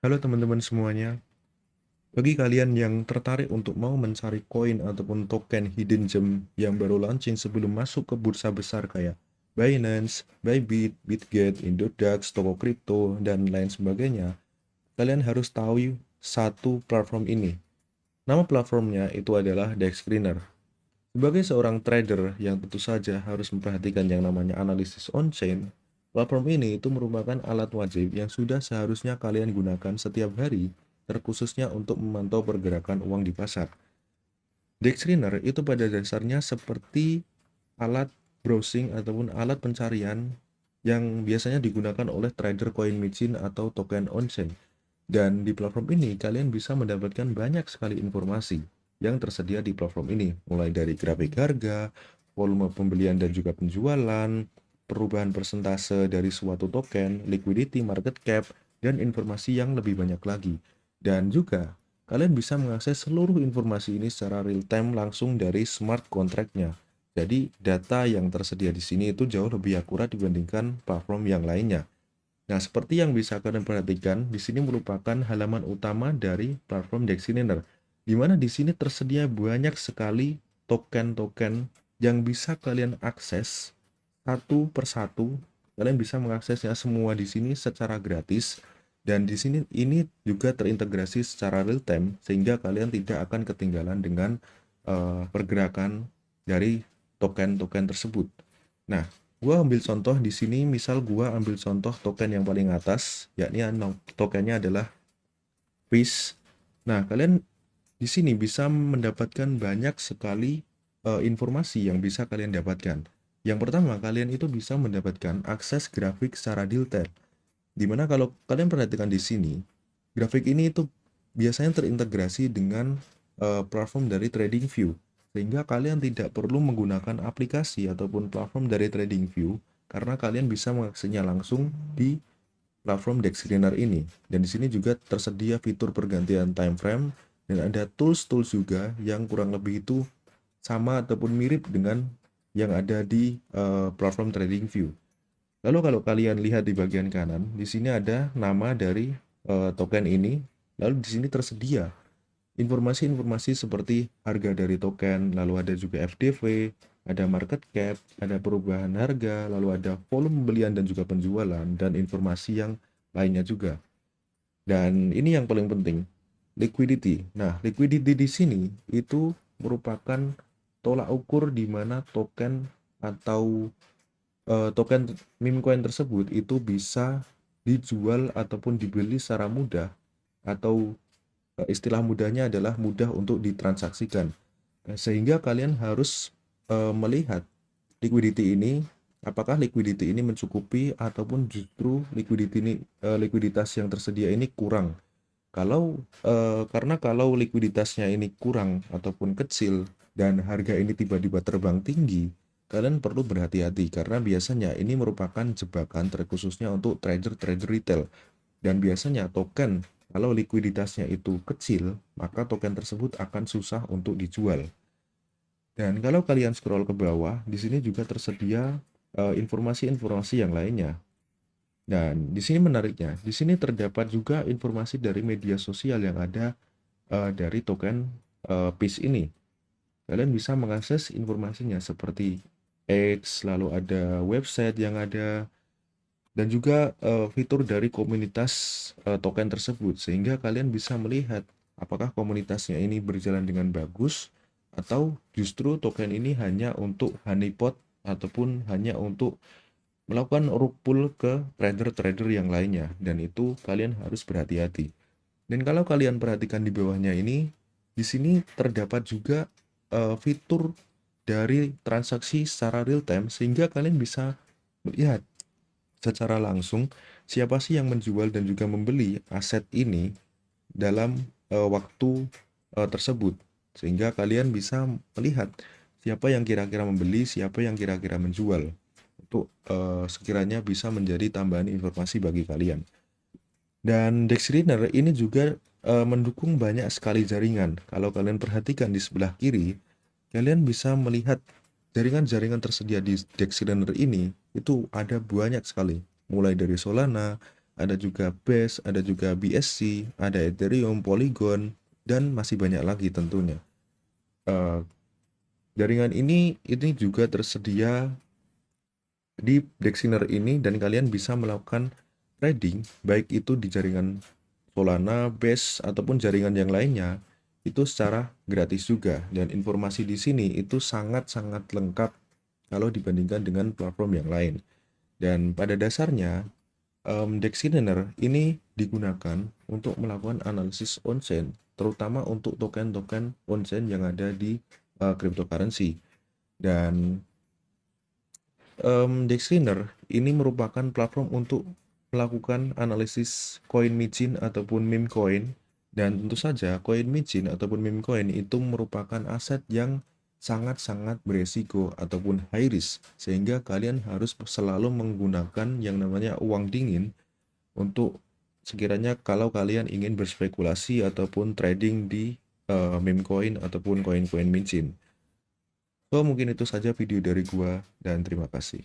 Halo teman-teman semuanya, bagi kalian yang tertarik untuk mau mencari koin ataupun token hidden gem yang baru launching sebelum masuk ke bursa besar kayak Binance, Bybit, Bitget, Indodax, toko kripto, dan lain sebagainya, kalian harus tahu satu platform ini. Nama platformnya itu adalah DEX Screener. Sebagai seorang trader yang tentu saja harus memperhatikan yang namanya analisis on-chain, platform ini itu merupakan alat wajib yang sudah seharusnya kalian gunakan setiap hari, terkhususnya untuk memantau pergerakan uang di pasar. Dexriner itu pada dasarnya seperti alat browsing ataupun alat pencarian yang biasanya digunakan oleh trader koin micin atau token on-chain. Dan di platform ini kalian bisa mendapatkan banyak sekali informasi yang tersedia di platform ini, mulai dari grafik harga, volume pembelian dan juga penjualan, perubahan persentase dari suatu token, liquidity, market cap, dan informasi yang lebih banyak lagi. Dan juga kalian bisa mengakses seluruh informasi ini secara real time langsung dari smart contract-nya. Jadi data yang tersedia di sini itu jauh lebih akurat dibandingkan platform yang lainnya. Nah, seperti yang bisa kalian perhatikan, di sini merupakan halaman utama dari platform Dexiner, di mana di sini tersedia banyak sekali token-token yang bisa kalian akses satu persatu. Kalian bisa mengaksesnya semua di sini secara gratis, dan di sini ini juga terintegrasi secara real time sehingga kalian tidak akan ketinggalan dengan pergerakan dari token-token tersebut. Nah, gua ambil contoh di sini, misal gua ambil contoh token yang paling atas, yakni tokennya adalah Fish. Nah, kalian di sini bisa mendapatkan banyak sekali informasi yang bisa kalian dapatkan. Yang pertama, kalian itu bisa mendapatkan akses grafik secara detail. Dimana kalau kalian perhatikan di sini, grafik ini itu biasanya terintegrasi dengan platform dari TradingView, sehingga kalian tidak perlu menggunakan aplikasi ataupun platform dari TradingView karena kalian bisa mengaksesnya langsung di platform DEX Screener ini. Dan di sini juga tersedia fitur pergantian time frame dan ada tools-tools juga yang kurang lebih itu sama ataupun mirip dengan yang ada di platform TradingView. Lalu kalau kalian lihat di bagian kanan, di sini ada nama dari token ini. Lalu di sini tersedia informasi-informasi seperti harga dari token, lalu ada juga FDV, ada market cap, ada perubahan harga, lalu ada volume pembelian dan juga penjualan, dan informasi yang lainnya juga. Dan ini yang paling penting, liquidity. Nah, liquidity di sini itu merupakan tolak ukur di mana token atau token meme coin tersebut itu bisa dijual ataupun dibeli secara mudah, atau istilah mudahnya adalah mudah untuk ditransaksikan. Sehingga kalian harus melihat liquidity ini, apakah liquidity ini mencukupi ataupun justru likuiditas yang tersedia ini kurang. Karena kalau likuiditasnya ini kurang ataupun kecil dan harga ini tiba-tiba terbang tinggi, kalian perlu berhati-hati karena biasanya ini merupakan jebakan terkhususnya untuk trader-trader retail. Dan biasanya token kalau likuiditasnya itu kecil, maka token tersebut akan susah untuk dijual. Dan kalau kalian scroll ke bawah, di sini juga tersedia informasi-informasi yang lainnya. Dan di sini menariknya, di sini terdapat juga informasi dari media sosial yang ada dari token PIS ini. Kalian bisa mengakses informasinya seperti X, lalu ada website yang ada, dan juga fitur dari komunitas token tersebut, sehingga kalian bisa melihat apakah komunitasnya ini berjalan dengan bagus atau justru token ini hanya untuk honeypot ataupun hanya untuk melakukan rug pull ke trader-trader yang lainnya, dan itu kalian harus berhati-hati. Dan kalau kalian perhatikan di bawahnya ini, di sini terdapat juga fitur dari transaksi secara real time sehingga kalian bisa melihat secara langsung siapa sih yang menjual dan juga membeli aset ini dalam waktu tersebut, sehingga kalian bisa melihat siapa yang kira-kira membeli, siapa yang kira-kira menjual, untuk sekiranya bisa menjadi tambahan informasi bagi kalian. Dan Dexriner ini juga mendukung banyak sekali jaringan. Kalau kalian perhatikan di sebelah kiri, kalian bisa melihat jaringan-jaringan tersedia di Dexriner ini itu ada banyak sekali. Mulai dari Solana, ada juga BES, ada juga BSC, ada Ethereum, Polygon, dan masih banyak lagi tentunya. Eh, Jaringan ini juga tersedia di Dexiner ini dan kalian bisa melakukan trading baik itu di jaringan Solana, BES ataupun jaringan yang lainnya itu secara gratis juga, dan informasi di sini itu sangat-sangat lengkap kalau dibandingkan dengan platform yang lain. Dan pada dasarnya Dexiner ini digunakan untuk melakukan analisis on-chain, terutama untuk token-token on-chain yang ada di cryptocurrency. Dan Dexiner ini merupakan platform untuk melakukan analisis koin micin ataupun meme coin, dan tentu saja koin micin ataupun meme coin itu merupakan aset yang sangat-sangat beresiko ataupun high risk, sehingga kalian harus selalu menggunakan yang namanya uang dingin untuk sekiranya kalau kalian ingin berspekulasi ataupun trading di meme coin ataupun koin-koin micin. So, mungkin itu saja video dari gua dan terima kasih.